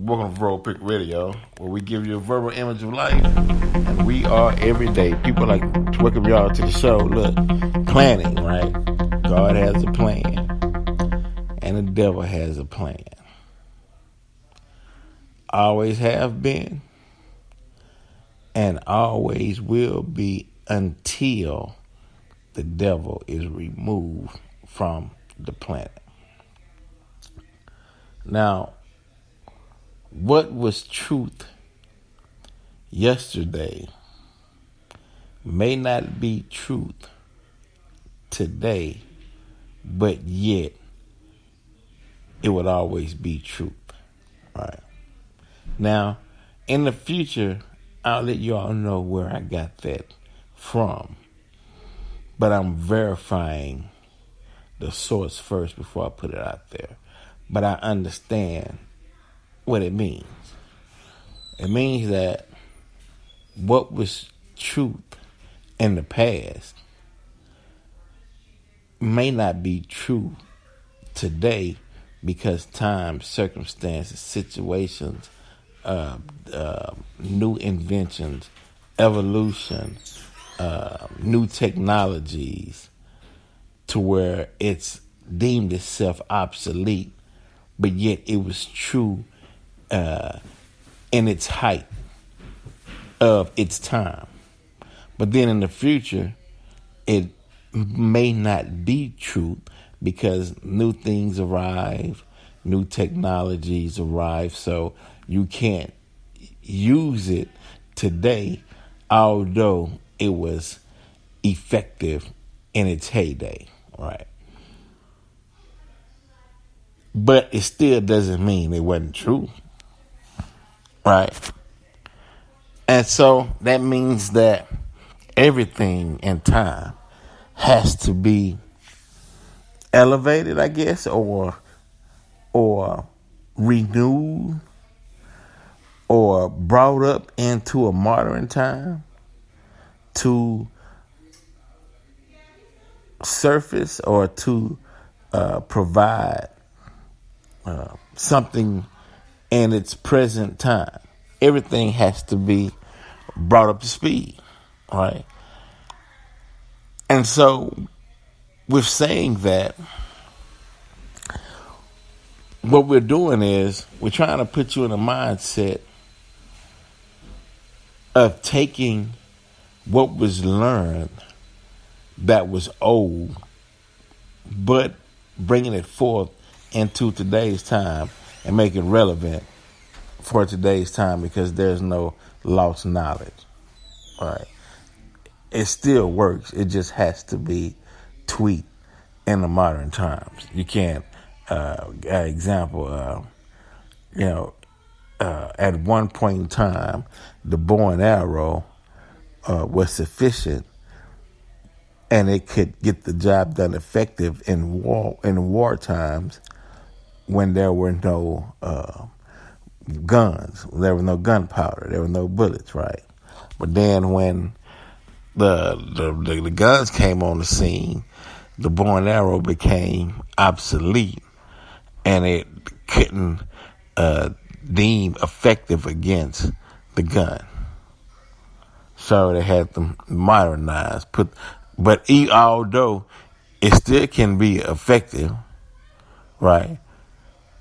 Welcome to Verbal Pick Radio, where we give you a verbal image of life, and we are every day. People like to welcome y'all to the show. Look, planning, right? God has a plan, and the devil has a plan. Always have been, and always will be until the devil is removed from the planet. Now, what was truth yesterday may not be truth today, but yet it would always be truth. Right. Now, in the future, I'll let you all know where I got that from, but I'm verifying the source first before I put it out there. But I understand what it means. It means that what was truth in the past may not be true today because time, circumstances, situations, new inventions, evolution, new technologies, to where it's deemed itself obsolete, but yet it was true in its height of its time. But then in the future, it may not be true because new things arrive, new technologies arrive, so you can't use it today, although it was effective in its heyday, right? But it still doesn't mean it wasn't true, right? And so that means that everything in time has to be elevated, I guess, or renewed, or brought up into a modern time to surface or to provide something in its present time. Everything has to be brought up to speed, right? And so, with saying that, what we're doing is we're trying to put you in a mindset of taking what was learned that was old, but bringing it forth into today's time and make it relevant for today's time, because there's no lost knowledge. Right? It still works. It just has to be tweaked in the modern times. You can't, example, at one point in time, the bow and arrow was sufficient, and it could get the job done effective in war times when there were no guns, there was no gunpowder, there were no bullets, right? But then when the guns came on the scene, the bow and arrow became obsolete, and it couldn't deem effective against the gun. So they had to modernize. But although it still can be effective, right?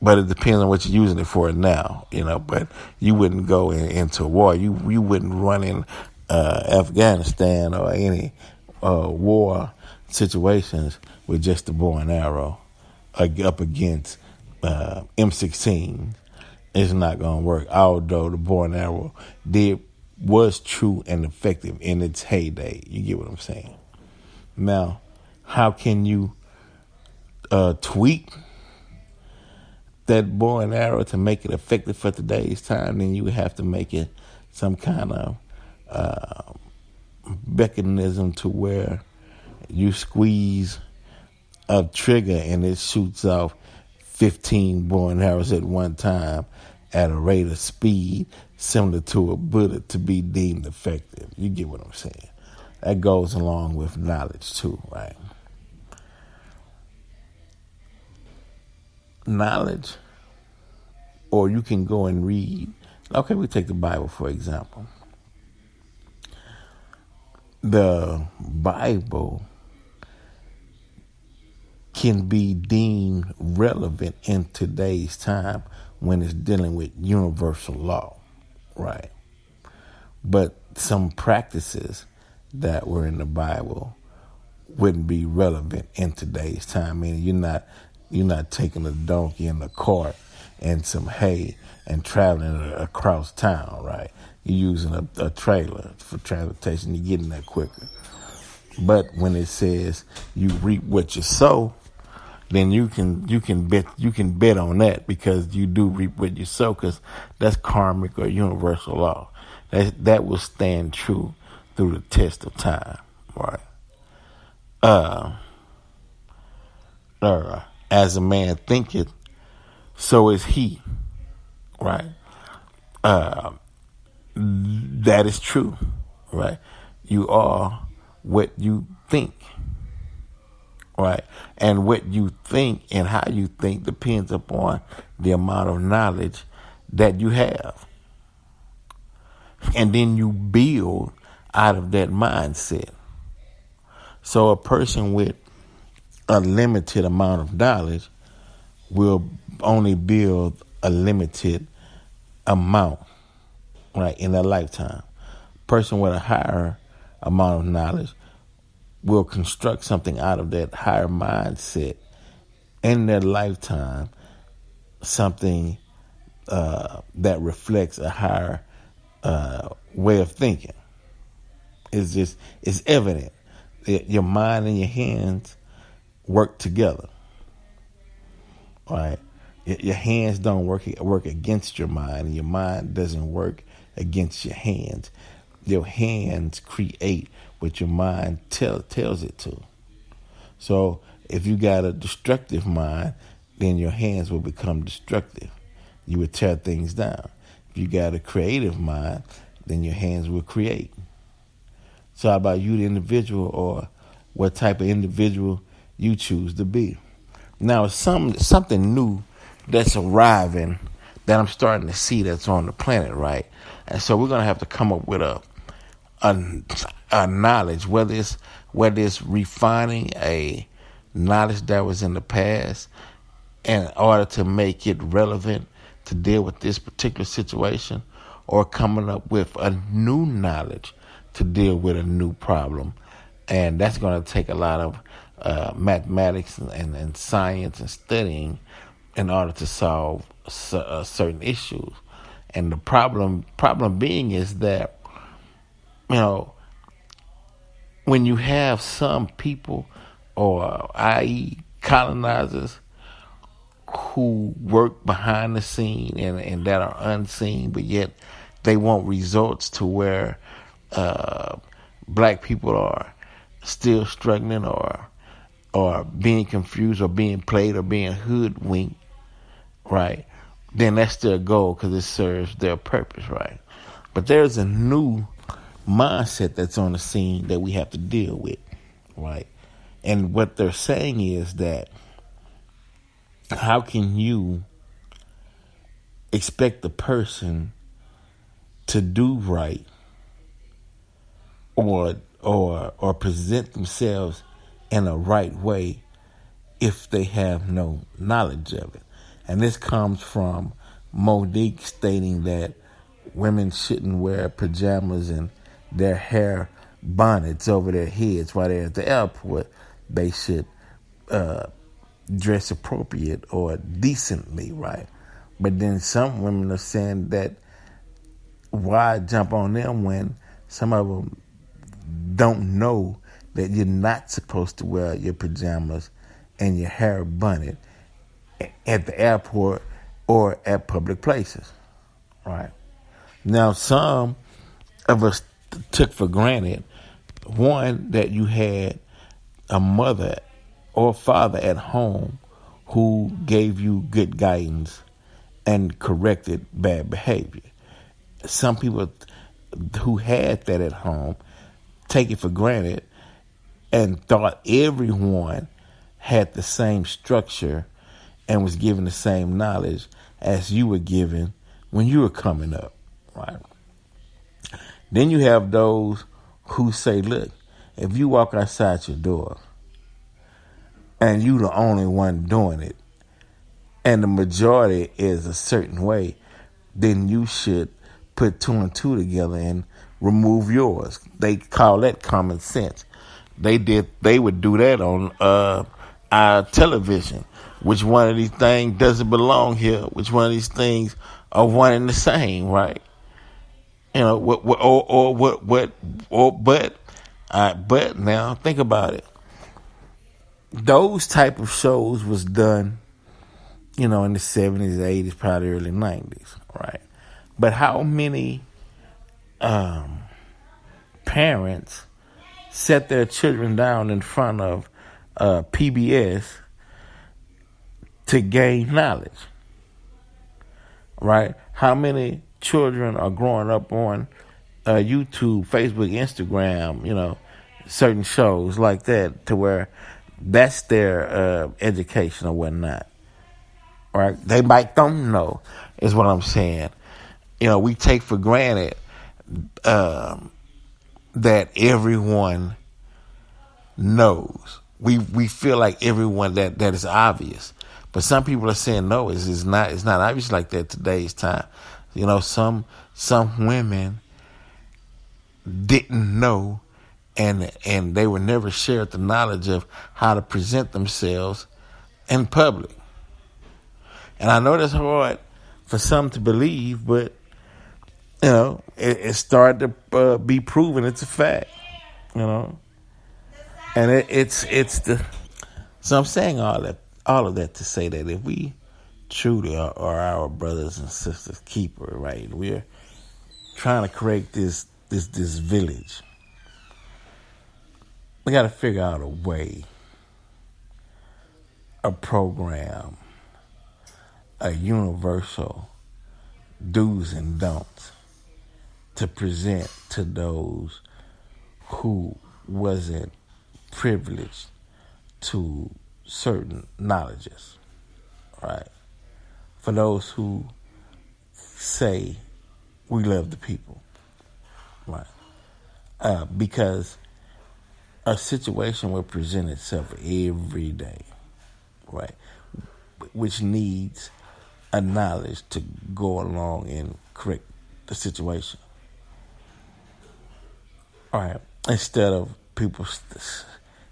But it depends on what you're using it for now, But you wouldn't go into war. You wouldn't run in Afghanistan or any war situations with just the bow and arrow up against M16. It's not going to work. Although the bow and arrow was true and effective in its heyday. You get what I'm saying? Now, how can you tweak that bow and arrow to make it effective for today's time? Then you have to make it some kind of mechanism to where you squeeze a trigger and it shoots off 15 bow and arrows at one time at a rate of speed similar to a bullet to be deemed effective. You get what I'm saying? That goes along with knowledge too, right? Knowledge or you can go and read. Okay, we take the Bible, for example. The Bible can be deemed relevant in today's time when it's dealing with universal law, right? But some practices that were in the Bible wouldn't be relevant in today's time. I mean, you're not taking a donkey in a cart and some hay and traveling across town, right? You're using a trailer for transportation. You're getting there quicker. But when it says you reap what you sow, then you can bet on that, because you do reap what you sow, because that's karmic or universal law. That will stand true through the test of time, right? As a man thinketh, so is he, right? That is true, right? You are what you think, right? And what you think and how you think depends upon the amount of knowledge that you have. And then you build out of that mindset. So a person with a limited amount of knowledge will only build a limited amount, right, in their lifetime. Person with a higher amount of knowledge will construct something out of that higher mindset in their lifetime, something that reflects a higher way of thinking. It's evident. Your mind and your hands work together, right? Your hands don't work against your mind, and your mind doesn't work against your hands. Your hands create what your mind tells it to. So if you got a destructive mind, then your hands will become destructive. You would tear things down. If you got a creative mind, then your hands will create. So how about you, the individual, or what type of individual you choose to be? Now, something new that's arriving that I'm starting to see that's on the planet, right? And so we're gonna have to come up with a knowledge, whether it's refining a knowledge that was in the past in order to make it relevant to deal with this particular situation, or coming up with a new knowledge to deal with a new problem. And that's going to take a lot of mathematics and science and studying in order to solve certain issues. And the problem being is that, when you have some people, or i.e. colonizers, who work behind the scene and that are unseen, but yet they want results to where black people are still struggling, or being confused, or being played, or being hoodwinked, right? Then that's their goal, because it serves their purpose, right? But there's a new mindset that's on the scene that we have to deal with, right? And what they're saying is that, how can you expect the person to do right, or present themselves in a right way, if they have no knowledge of it? And this comes from Monique stating that women shouldn't wear pajamas and their hair bonnets over their heads while they're at the airport. They should dress appropriate or decently, right? But then some women are saying that, why jump on them when some of them don't know that you're not supposed to wear your pajamas and your hair bunted at the airport or at public places, right? Now, some of us took for granted, one, that you had a mother or father at home who gave you good guidance and corrected bad behavior. Some people who had that at home take it for granted and thought everyone had the same structure and was given the same knowledge as you were given when you were coming up, right? Then you have those who say, look, if you walk outside your door and you the only one doing it, and the majority is a certain way, then you should put two and two together and remove yours. They call that common sense. They would do that on our television. Which one of these things doesn't belong here? Which one of these things are one and the same, right? You know, but now think about it. Those type of shows was done, you know, in the 70s, 80s, probably early 90s, right? But how many parents set their children down in front of PBS to gain knowledge, right? How many children are growing up on YouTube, Facebook, Instagram, you know, certain shows like that to where that's their education or whatnot, right? They might don't know, is what I'm saying. You know, we take for granted that everyone knows. We feel like everyone that is obvious. But some people are saying no, it's not obvious like that today's time. You know, some women didn't know and they were never shared the knowledge of how to present themselves in public. And I know that's hard for some to believe, but you know, it started to be proven. It's a fact, you know, and it's the. So I'm saying all of that to say that if we truly are our brothers and sisters keeper, right? We're trying to create this village. We got to figure out a way, a program, a universal do's and don'ts to present to those who wasn't privileged to certain knowledges, right? For those who say we love the people, right? Because a situation will present itself every day, right? Which needs a knowledge to go along and correct the situation. All right. Instead of people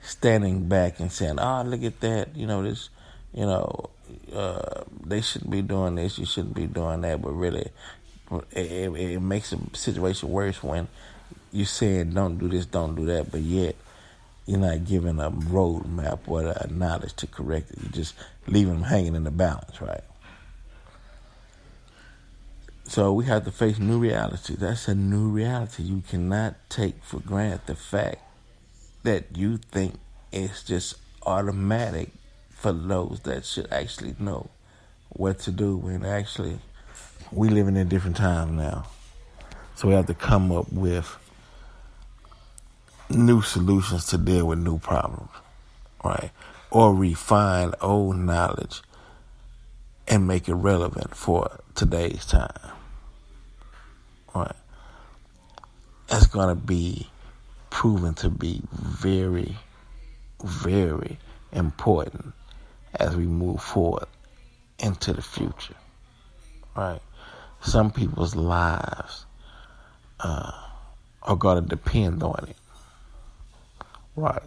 standing back and saying, "Oh, look at that! You know this. You know, they shouldn't be doing this. You shouldn't be doing that." But really, it makes the situation worse when you're saying, "Don't do this, don't do that," but yet you're not giving a roadmap or a knowledge to correct it. You just leaving them hanging in the balance, right? So we have to face new reality. That's a new reality. You cannot take for granted the fact that you think it's just automatic for those that should actually know what to do when actually we living in different times now. So we have to come up with new solutions to deal with new problems, right? Or refine old knowledge and make it relevant for today's time. Right. That's going to be proven to be very, very important as we move forward into the future. Right. Some people's lives are going to depend on it. Right.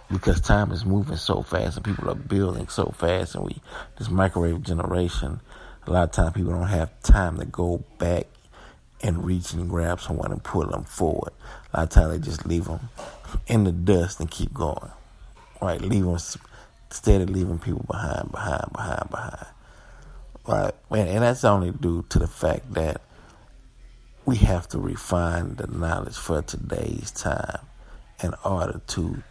Because time is moving so fast and people are building so fast, and this microwave generation, a lot of times people don't have time to go back and reach and grab someone and pull them forward. A lot of times they just leave them in the dust and keep going. Right? Instead of leaving people behind. Right? And that's only due to the fact that we have to refine the knowledge for today's time in order to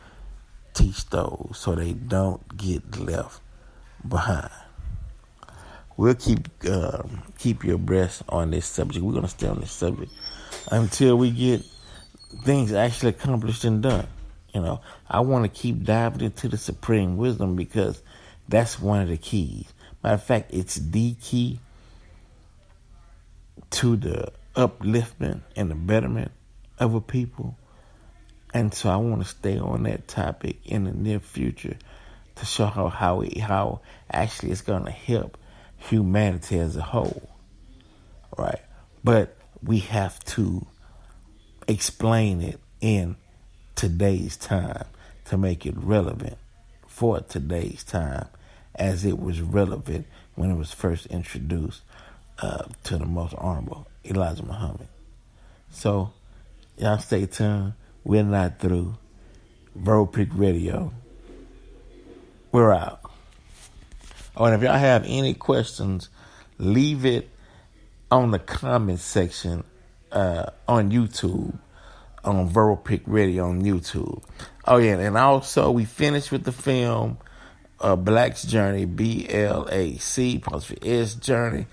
teach those so they don't get left behind. We'll keep you abreast on this subject. We're going to stay on this subject until we get things actually accomplished and done. You know, I want to keep diving into the supreme wisdom because that's one of the keys. Matter of fact, it's the key to the upliftment and the betterment of a people. And so I want to stay on that topic in the near future to show how actually it's going to help humanity as a whole, right? But we have to explain it in today's time to make it relevant for today's time as it was relevant when it was first introduced to the most honorable Elijah Muhammad. So y'all stay tuned. We're not through. Verbal Pick Radio. We're out. Oh, and if y'all have any questions, leave it on the comment section on YouTube, on Verbal Pick Radio on YouTube. Oh, yeah, and also we finished with the film Black's Journey, BLAC+S Journey.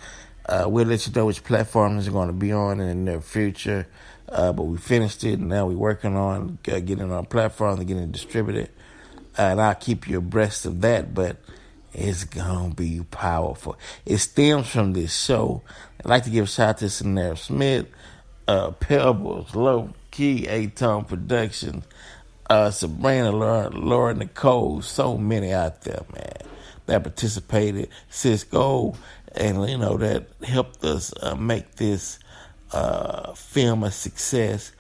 We'll let you know which platforms it's going to be on in the near future. But we finished it, and now we're working on getting it on platforms and getting it distributed. And I'll keep you abreast of that, but it's going to be powerful. It stems from this show. I'd like to give a shout out to Sanara Smith, Pebbles, Low Key, A-Tone Productions, Sabrina, Laura Nicole, so many out there, man, that participated. Cisco, and, that helped us make this film a success.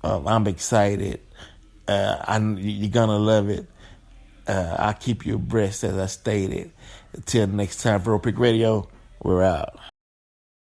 I'm excited. You're gonna love it. I'll keep you abreast as I stated. Until next time, Verbal Pick Radio, we're out.